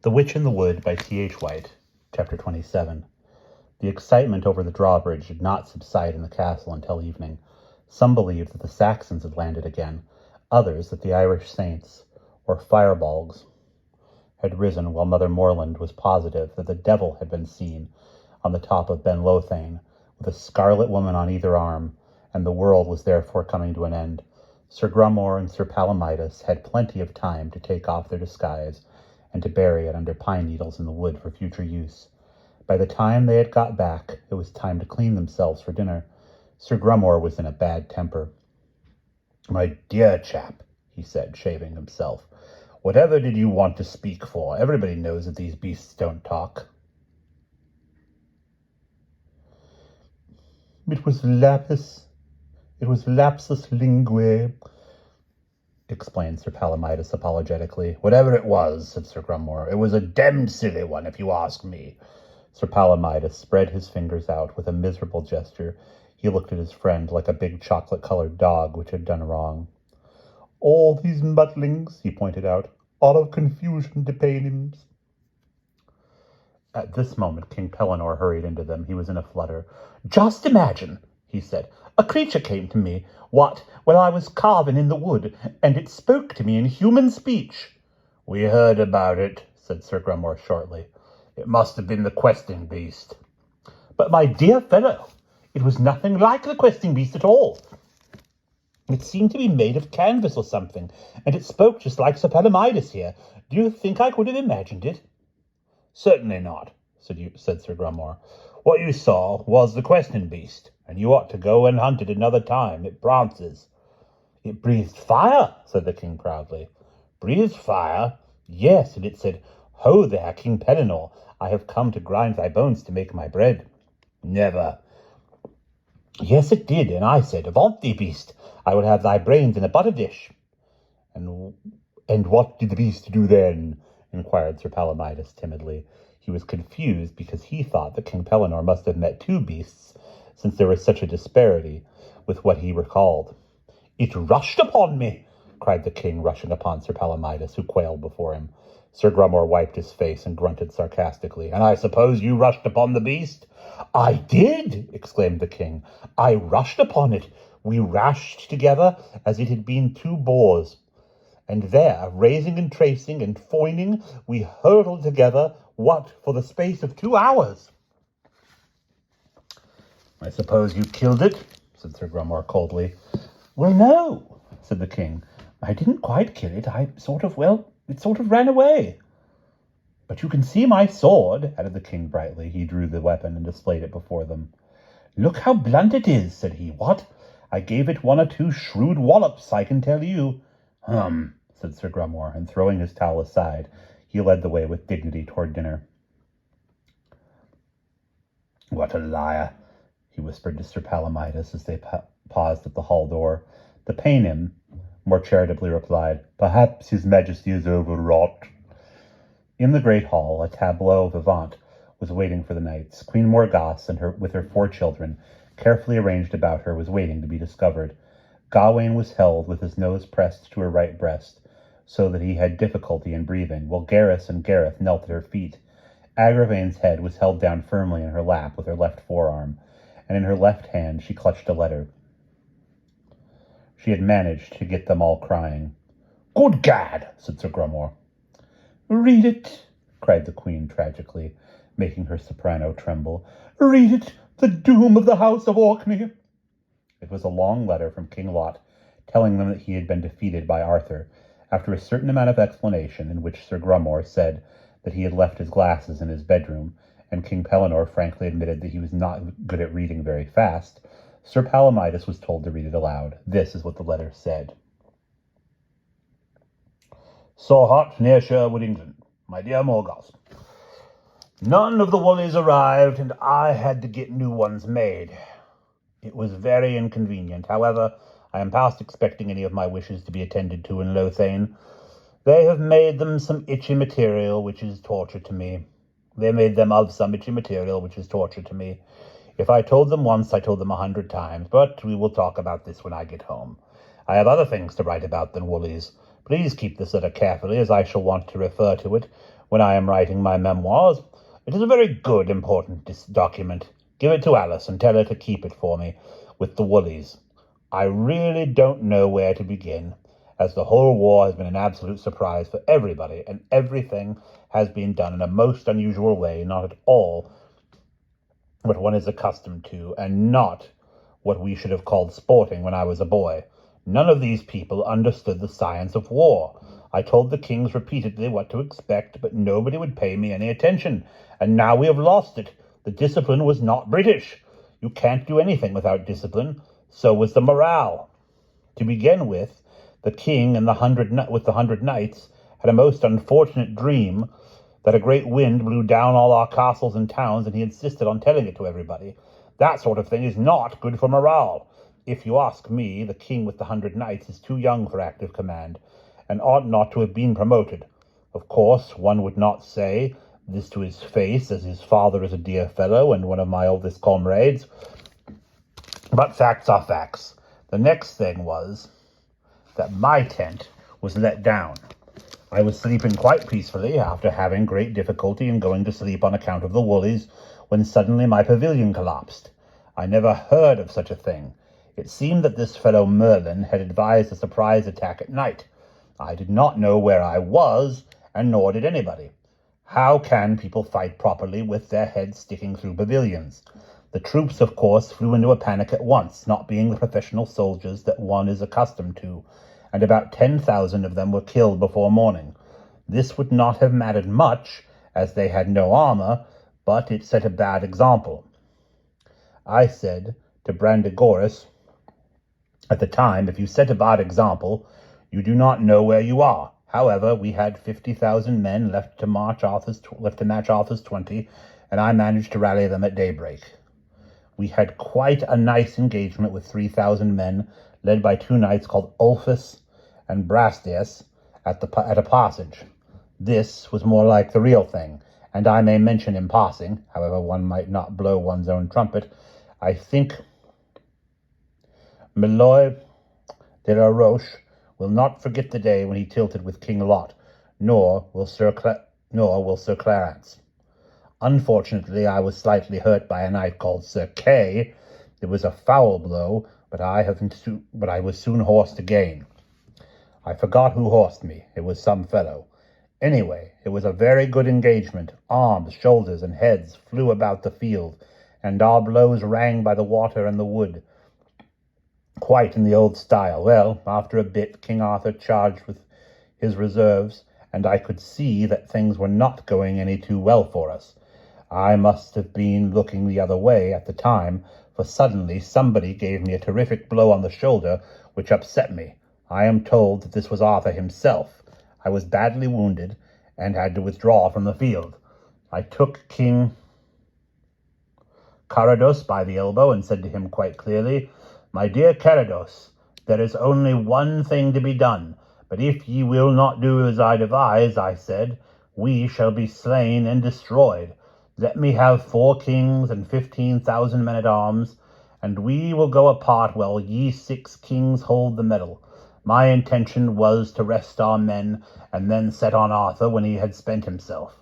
The Witch in the Wood by T.H. White, Chapter 27. The excitement over the drawbridge did not subside in the castle until evening. Some believed that the Saxons had landed again, others that the Irish saints, or firebalgs, had risen, while Mother Morland was positive that the devil had been seen on the top of Ben Lothain, with a scarlet woman on either arm, and the world was therefore coming to an end. Sir Grummore and Sir Palomides had plenty of time to take off their disguise, and to bury it under pine needles in the wood for future use. By the time they had got back, it was time to clean themselves for dinner. Sir Grummore was in a bad temper. "My dear chap," he said, shaving himself, "whatever did you want to speak for? Everybody knows that these beasts don't talk." It was lapsus linguae," explained Sir Palomides apologetically. "Whatever it was," said Sir Grummore, "it was a demmed silly one, if you ask me." Sir Palomides spread his fingers out with a miserable gesture. He looked at his friend like a big chocolate-colored dog which had done wrong. "All these muttlings," he pointed out, "are of confusion to paynims." At this moment King Pellinore hurried into them. He was in a flutter. "Just imagine," he said, "a creature came to me, when I was carving in the wood, and it spoke to me in human speech." "We heard about it," said Sir Grummore shortly. "It must have been the questing beast." "But my dear fellow, it was nothing like the questing beast at all. It seemed to be made of canvas or something, and it spoke just like Sir Palomides here. Do you think I could have imagined it?" "Certainly not," said Sir Grummore. "What you saw was the questing beast, and you ought to go and hunt it another time. It prances." "It breathed fire," said the king proudly. "Breathed fire?" "Yes, and it said, 'Ho there, King Pellinore, I have come to grind thy bones to make my bread.'" "Never." "Yes, it did, and I said, 'Avaunt thee, beast, I will have thy brains in a butter dish.'" And what did the beast do then?" inquired Sir Palomides timidly. He was confused because he thought that King Pellinore must have met two beasts, since there was such a disparity with what he recalled. "It rushed upon me," cried the king, rushing upon Sir Palomides, who quailed before him. Sir Grummore wiped his face and grunted sarcastically. "And I suppose you rushed upon the beast?" "I did," exclaimed the king. "I rushed upon it. We rashed together as it had been two boars. And there, raising and tracing and foining, we hurtled together, for the space of 2 hours." "I suppose you killed it?" said Sir Grummore coldly. "Well, no," said the king. "I didn't quite kill it. It sort of ran away." "But you can see my sword," added the king brightly. He drew the weapon and displayed it before them. "Look how blunt it is," said he. "What? I gave it 1 or 2 shrewd wallops, I can tell you." Said Sir Grummore, and throwing his towel aside, he led the way with dignity toward dinner. "What a liar," he whispered to Sir Palomides as they paused at the hall door. The Paynim more charitably replied, "Perhaps his majesty is overwrought." In the great hall, a tableau vivant was waiting for the knights. Queen Morgause, with her 4 children, carefully arranged about her, was waiting to be discovered. Gawain was held with his nose pressed to her right breast, so that he had difficulty in breathing, while Gareth and Gareth knelt at her feet. Agravain's head was held down firmly in her lap with her left forearm, and in her left hand she clutched a letter. She had managed to get them all crying. "Good gad!" said Sir Grummore. "Read it," cried the queen tragically, making her soprano tremble. "Read it, the doom of the house of Orkney." It was a long letter from King Lot, telling them that he had been defeated by Arthur, after a certain amount of explanation, in which Sir Grummore said that he had left his glasses in his bedroom, and King Pellinore frankly admitted that he was not good at reading very fast. Sir Palomides was told to read it aloud. This is what the letter said. "Sorhart, near Sherwood, England. My dear Morgause, none of the woolies arrived, and I had to get new ones made. It was very inconvenient. However, I am past expecting any of my wishes to be attended to in Lothain. They have made them some itchy material, which is torture to me. If I told them once, I told them 100 times, but we will talk about this when I get home. I have other things to write about than woolies. Please keep this letter carefully, as I shall want to refer to it when I am writing my memoirs. It is a very good, important document. Give it to Alice and tell her to keep it for me with the Woolies. I really don't know where to begin, as the whole war has been an absolute surprise for everybody, and everything has been done in a most unusual way, not at all what one is accustomed to, and not what we should have called sporting when I was a boy. None of these people understood the science of war. I told the kings repeatedly what to expect, but nobody would pay me any attention, and now we have lost it. The discipline was not British. You can't do anything without discipline. So was the morale. To begin with, the king and the 100 knights had a most unfortunate dream that a great wind blew down all our castles and towns, and he insisted on telling it to everybody. That sort of thing is not good for morale. If you ask me, the king with the 100 knights is too young for active command, and ought not to have been promoted. Of course, one would not say this to his face, as his father is a dear fellow and one of my oldest comrades, but facts are facts. The next thing was that my tent was let down. I was sleeping quite peacefully after having great difficulty in going to sleep on account of the Woolies, when suddenly my pavilion collapsed. I never heard of such a thing. It seemed that this fellow Merlin had advised a surprise attack at night. I did not know where I was, and nor did anybody. How can people fight properly with their heads sticking through pavilions? The troops, of course, flew into a panic at once, not being the professional soldiers that one is accustomed to, and about 10,000 of them were killed before morning. This would not have mattered much, as they had no armor, but it set a bad example. I said to Brandegoris at the time, if you set a bad example, you do not know where you are. However, we had 50,000 men left to match Arthur's 20, and I managed to rally them at daybreak. We had quite a nice engagement with 3,000 men, led by two knights called Ulfus and Brastias at a passage. This was more like the real thing, and I may mention in passing, however one might not blow one's own trumpet, I think Miloi de la Roche will not forget the day when he tilted with King Lot, nor will Sir Clarence. Unfortunately, I was slightly hurt by a knight called Sir Kay. It was a foul blow, but I was soon horsed again. I forgot who horsed me. It was some fellow. Anyway, it was a very good engagement. Arms, shoulders, and heads flew about the field, and our blows rang by the water and the wood, quite in the old style. Well, after a bit, King Arthur charged with his reserves, and I could see that things were not going any too well for us. I must have been looking the other way at the time, for suddenly somebody gave me a terrific blow on the shoulder, which upset me. I am told that this was Arthur himself. I was badly wounded, and had to withdraw from the field. I took King Carados by the elbow, and said to him quite clearly, My dear Carados, there is only one thing to be done, but if ye will not do as I devise, I said, we shall be slain and destroyed. Let me have 4 kings and 15,000 men-at-arms, and we will go apart while ye 6 kings hold the middle. My intention was to rest our men, and then set on Arthur when he had spent himself.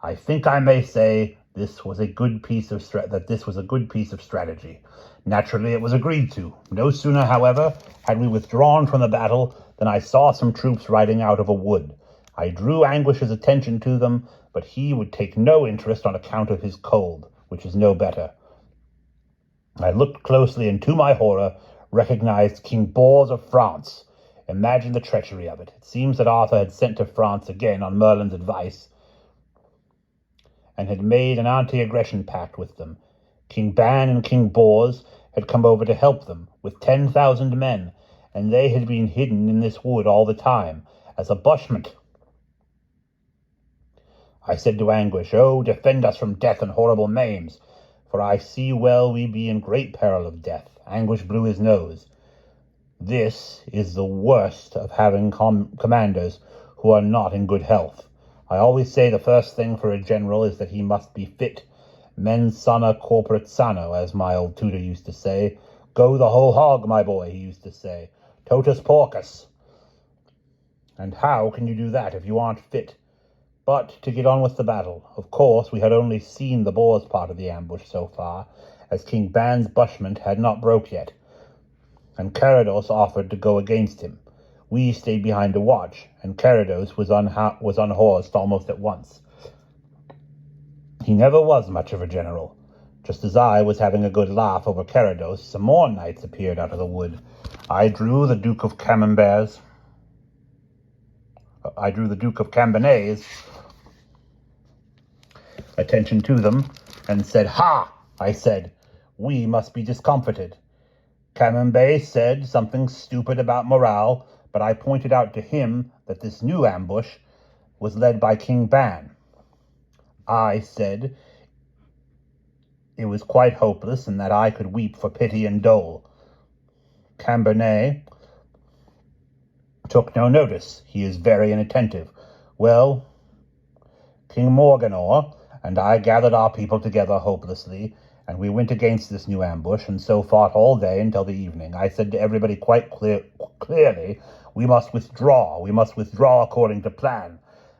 I think I may say this was a good piece of strategy. Naturally, it was agreed to. No sooner, however, had we withdrawn from the battle than I saw some troops riding out of a wood. I drew Anguish's attention to them, but he would take no interest on account of his cold, which is no better. I looked closely, and to my horror, recognized King Bors of France. Imagine the treachery of it. It seems that Arthur had sent to France again on Merlin's advice, and had made an anti-aggression pact with them. King Ban and King Bors had come over to help them, with 10,000 men, and they had been hidden in this wood all the time, as a bushment. I said to Anguish, Oh, defend us from death and horrible maims, for I see well we be in great peril of death. Anguish blew his nose. This is the worst of having commanders who are not in good health. I always say the first thing for a general is that he must be fit. Mens sana corporat sano, as my old tutor used to say. Go the whole hog, my boy, he used to say. Totus porcus. And how can you do that if you aren't fit? But to get on with the battle. Of course, we had only seen the boar's part of the ambush so far, as King Ban's bushment had not broke yet, and Carados offered to go against him. We stayed behind to watch, and Carados was unhorsed almost at once. He never was much of a general. Just as I was having a good laugh over Carados, some more knights appeared out of the wood. I drew the Duke of Cambonnay's attention to them, and said, "Ha!" I said, "We must be discomfited." Cambonnay said something stupid about morale, but I pointed out to him that this new ambush was led by King Ban. I said it was quite hopeless, and that I could weep for pity and dole. Cambonnay took no notice. He is very inattentive. Well, King Morganor and I gathered our people together hopelessly, and we went against this new ambush, and so fought all day until the evening. I said to everybody quite clearly, we must withdraw according to plan.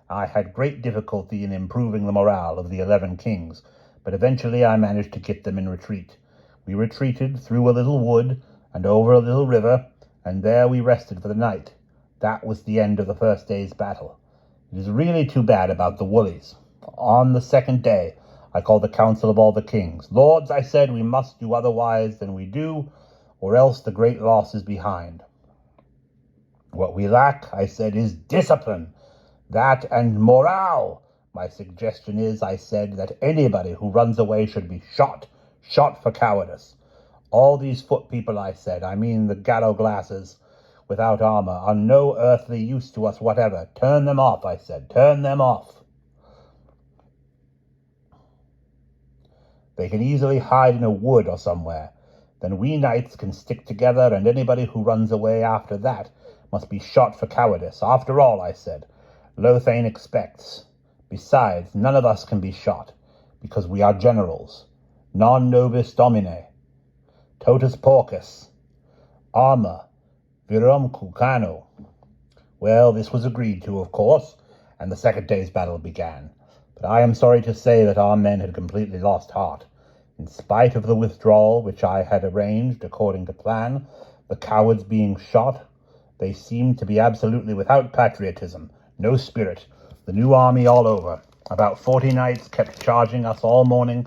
I had great difficulty in improving the morale of the 11 kings, but eventually I managed to get them in retreat. We retreated through a little wood and over a little river, and there we rested for the night. That was the end of the first day's battle. It is really too bad about the Woolies. On the second day, I called the council of all the kings. Lords, I said, we must do otherwise than we do, or else the great loss is behind. What we lack, I said, is discipline. That and morale. My suggestion is, I said, that anybody who runs away should be shot for cowardice. All these foot people, I said, I mean the gallow glasses, without armor, are no earthly use to us whatever. Turn them off, I said, turn them off. They can easily hide in a wood or somewhere. Then we knights can stick together, and anybody who runs away after that must be shot for cowardice. After all, I said, Lothain expects. Besides, none of us can be shot, because we are generals. Non nobis domine. Totus porcus. Arma. Virumque cano. Well, this was agreed to, of course, and the second day's battle began. But I am sorry to say that our men had completely lost heart. In spite of the withdrawal which I had arranged according to plan, the cowards being shot, they seemed to be absolutely without patriotism, no spirit, the new army all over. About 40 knights kept charging us all morning,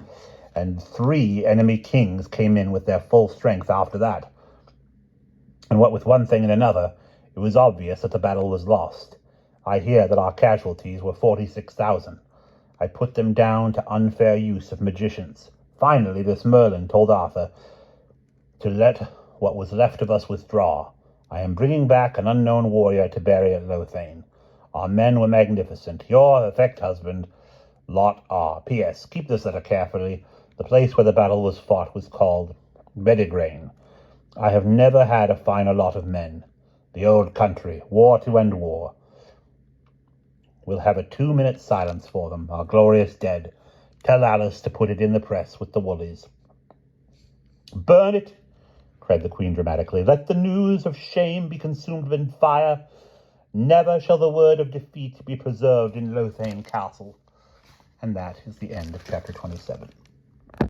and 3 enemy kings came in with their full strength after that. And what with one thing and another, it was obvious that the battle was lost. I hear that our casualties were 46,000. I put them down to unfair use of magicians. Finally, this Merlin told Arthur to let what was left of us withdraw. I am bringing back an unknown warrior to bury at Lothain. Our men were magnificent. Your effect husband, Lot R. P.S. Keep this letter carefully. The place where the battle was fought was called Bedigrain. I have never had a finer lot of men. The old country, war to end war. We'll have a 2-minute silence for them, our glorious dead. Tell Alice to put it in the press with the Woolies. Burn it, cried the Queen dramatically. Let the news of shame be consumed in fire. Never shall the word of defeat be preserved in Lothain Castle. And that is the end of chapter 27.